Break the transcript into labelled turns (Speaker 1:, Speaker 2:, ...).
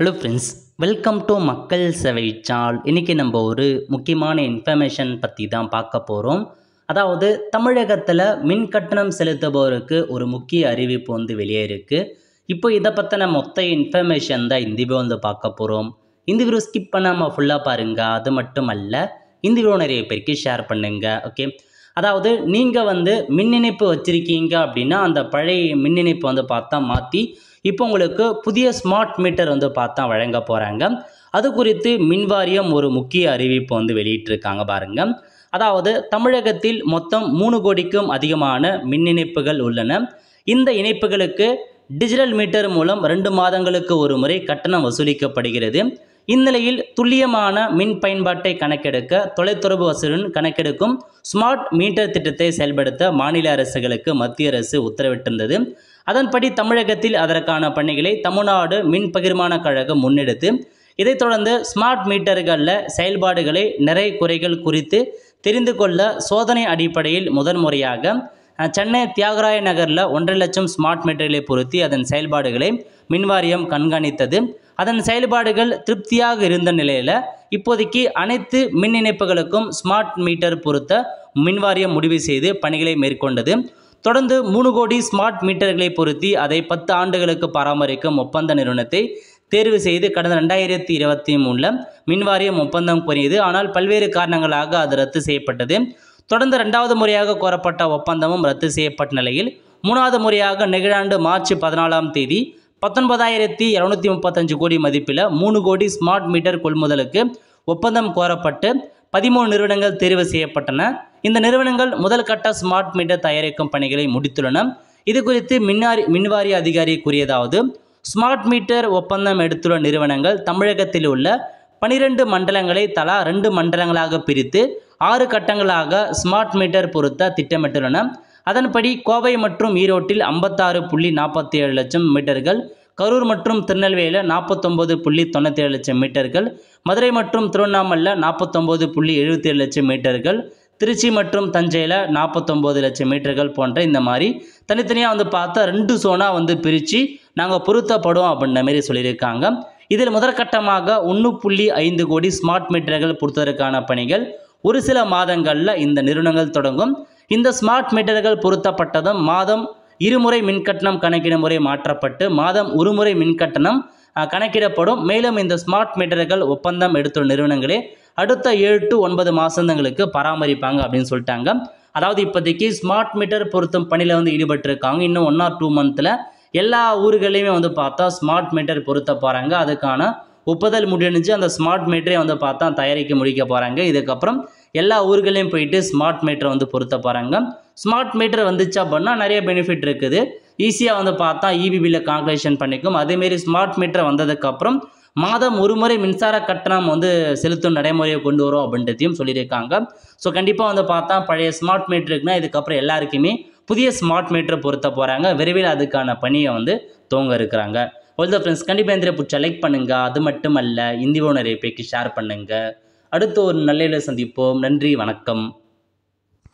Speaker 1: Hello friends, welcome to மக்கள் சேவை channel. இன்றைக்கி நம்ம ஒரு முக்கியமான இன்ஃபர்மேஷன் பற்றி தான் பார்க்க போகிறோம். அதாவது தமிழகத்தில் மின் கட்டணம் செலுத்துபவருக்கு ஒரு முக்கிய அறிவிப்பு வெளியே இருக்குது. இப்போ இதை பற்றின மொத்த இன்ஃபர்மேஷன் தான் இந்த வீடியோ பார்க்க போகிறோம். இந்த வீடியோ ஸ்கிப் பண்ணாமல் ஃபுல்லாக பாருங்கள். அது மட்டும் அல்ல, இந்த வீடியோ நிறைய பேருக்கு ஷேர் பண்ணுங்கள். ஓகே, அதாவது நீங்கள் மின் இணைப்பு வச்சுருக்கீங்க அப்படின்னா அந்த பழைய மின் இணைப்பு பார்த்தா மாற்றி இப்போ உங்களுக்கு புதிய ஸ்மார்ட் மீட்டர் பார்த்தா வழங்க போகிறாங்க. அது குறித்து மின்வாரியம் ஒரு முக்கிய அறிவிப்பு வெளியிட்டிருக்காங்க பாருங்கள். அதாவது தமிழகத்தில் மொத்தம் 3 கோடிக்கும் அதிகமான மின் இணைப்புகள் உள்ளன. இந்த இணைப்புகளுக்கு டிஜிட்டல் மீட்டர் மூலம் 2 மாதங்களுக்கு ஒரு முறை கட்டணம் வசூலிக்கப்படுகிறது. இந்நிலையில் துல்லியமான மின் பயன்பாட்டை கணக்கெடுக்க தொலைத்தொடர்பு வசதியுடன் கணக்கெடுக்கும் ஸ்மார்ட் மீட்டர் திட்டத்தை செயல்படுத்த மாநில அரசுகளுக்கு மத்திய அரசு உத்தரவிட்டிருந்தது. அதன்படி தமிழகத்தில் அதற்கான பணிகளை தமிழ்நாடு மின் பகிர்மான கழகம் முன்னெடுத்து இதைத் தொடர்ந்து ஸ்மார்ட் மீட்டர்களில் செயல்பாடுகளை நிறை குறைகள் குறித்து தெரிந்து கொள்ள சோதனை அடிப்படையில் முதன்முறையாக சென்னை தியாகராய நகரில் 1.5 லட்சம் ஸ்மார்ட் மீட்டர்களை பொருத்தி அதன் செயல்பாடுகளை மின்வாரியம் கண்காணித்தது. அதன் செயல்பாடுகள் திருப்தியாக இருந்த நிலையில் இப்போதைக்கு அனைத்து மின் இணைப்புகளுக்கும் ஸ்மார்ட் மீட்டர் பொருத்த மின்வாரியம் முடிவு செய்து பணிகளை மேற்கொண்டது. தொடர்ந்து 3 கோடி ஸ்மார்ட் மீட்டர்களை பொருத்தி அதை 10 ஆண்டுகளுக்கு பராமரிக்கும் ஒப்பந்த நிறுவனத்தை தேர்வு செய்து கடந்த 2023 மின்வாரியம் ஒப்பந்தம் கோரியது. ஆனால் பல்வேறு காரணங்களாக அது ரத்து செய்யப்பட்டது. தொடர்ந்து 2வது முறையாக கோரப்பட்ட ஒப்பந்தமும் ரத்து செய்யப்பட்ட நிலையில் 3வது முறையாக நிகழாண்டு மார்ச் 14ஆம் தேதி 19,735 கோடி மதிப்பில் 3 கோடி ஸ்மார்ட் மீட்டர் கொள்முதலுக்கு ஒப்பந்தம் கோரப்பட்டு 13 நிறுவனங்கள் தேர்வு செய்யப்பட்டன. இந்த நிறுவனங்கள் முதல் கட்ட ஸ்மார்ட் மீட்டர் தயாரிக்கும் பணிகளை முடித்துள்ளன. இது குறித்து மின்வாரிய அதிகாரி கூறியதாவது, ஸ்மார்ட் மீட்டர் ஒப்பந்தம் எடுத்துள்ள நிறுவனங்கள் தமிழகத்தில் உள்ள 12 மண்டலங்களை தலா 2 மண்டலங்களாக பிரித்து 6 கட்டங்களாக ஸ்மார்ட் மீட்டர் பொருத்த திட்டமிட்டுள்ளன. அதன்படி கோவை மற்றும் ஈரோட்டில் 56.47 லட்சம் மீட்டர்கள், கரூர் மற்றும் திருநெல்வேலியில் 49.97 லட்சம் மீட்டர்கள், மதுரை மற்றும் திருவண்ணாமலையில் 49.77 லட்சம் மீட்டர்கள், திருச்சி மற்றும் தஞ்சையில் 49 லட்சம் மீட்டர்கள் போன்ற இந்த மாதிரி தனித்தனியாக பார்த்தா 2 சோனாக பிரித்து நாங்கள் பொருத்தப்படும் அப்படின்ற மாரி சொல்லியிருக்காங்க. இதில் முதற்கட்டமாக 1.5 கோடி ஸ்மார்ட் மீட்டர்கள் பொருத்துவதற்கான பணிகள் ஒரு சில மாதங்களில் இந்த நிறுவனங்கள் தொடங்கும். இந்த ஸ்மார்ட் மீட்டர்கள் பொருத்தப்பட்டதும் மாதம் 2 முறை மின்கட்டணம் கணக்கிடும் முறை மாற்றப்பட்டு மாதம் 1 முறை மின்கட்டணம் கணக்கிடப்படும். மேலும் இந்த ஸ்மார்ட் மீட்டர்கள் ஒப்பந்தம் எடுத்துள்ள நிறுவனங்களே அடுத்த 7 to 9 மாதங்களுக்கு பராமரிப்பாங்க அப்படின்னு சொல்லிட்டாங்க. அதாவது இப்போதைக்கு ஸ்மார்ட் மீட்டர் பொருத்தும் பணியில் ஈடுபட்டிருக்காங்க. இன்னும் 1 or 2 மந்தில் எல்லா ஊர்களையுமே பார்த்தா ஸ்மார்ட் மீட்டர் பொருத்த போகிறாங்க. அதுக்கான ஒப்புதல் முடிஞ்சு அந்த ஸ்மார்ட் மீட்டரை பார்த்தா தயாரிக்க முடிக்க போகிறாங்க. இதுக்கப்புறம் எல்லா ஊர்களையும் போயிட்டு ஸ்மார்ட் மீட்டரை பொருத்த போகிறாங்க. ஸ்மார்ட் மீட்டர் வந்துச்சு அப்படின்னா நிறைய பெனிஃபிட் இருக்குது. ஈஸியாக பார்த்தா இபி பில்லை கால்குலேஷன் பண்ணிக்கும். அதேமாரி ஸ்மார்ட் மீட்டர் வந்ததுக்கப்புறம் மாதம் 1 முறை மின்சார கட்டணம் செலுத்தும் நடைமுறையை கொண்டு வரும் அப்படின்றதையும் சொல்லியிருக்காங்க. ஸோ கண்டிப்பாக பார்த்தா பழைய ஸ்மார்ட் மீட்டருக்குன்னா இதுக்கப்புறம் எல்லாருக்குமே புதிய ஸ்மார்ட் மீட்டர் பொருத்த போகிறாங்க. விரைவில் அதுக்கான பணியை துவங்க இருக்கிறாங்க. ஆல் த ஃப்ரெண்ட்ஸ், கண்டிப்பாக இந்த பிடிச்சா லைக் பண்ணுங்கள். அது மட்டும் அல்ல, இந்த வீடியோ நிறைய பேருக்கு ஷேர் பண்ணுங்கள். அடுத்து ஒரு நல்ல சந்திப்போம். நன்றி, வணக்கம்.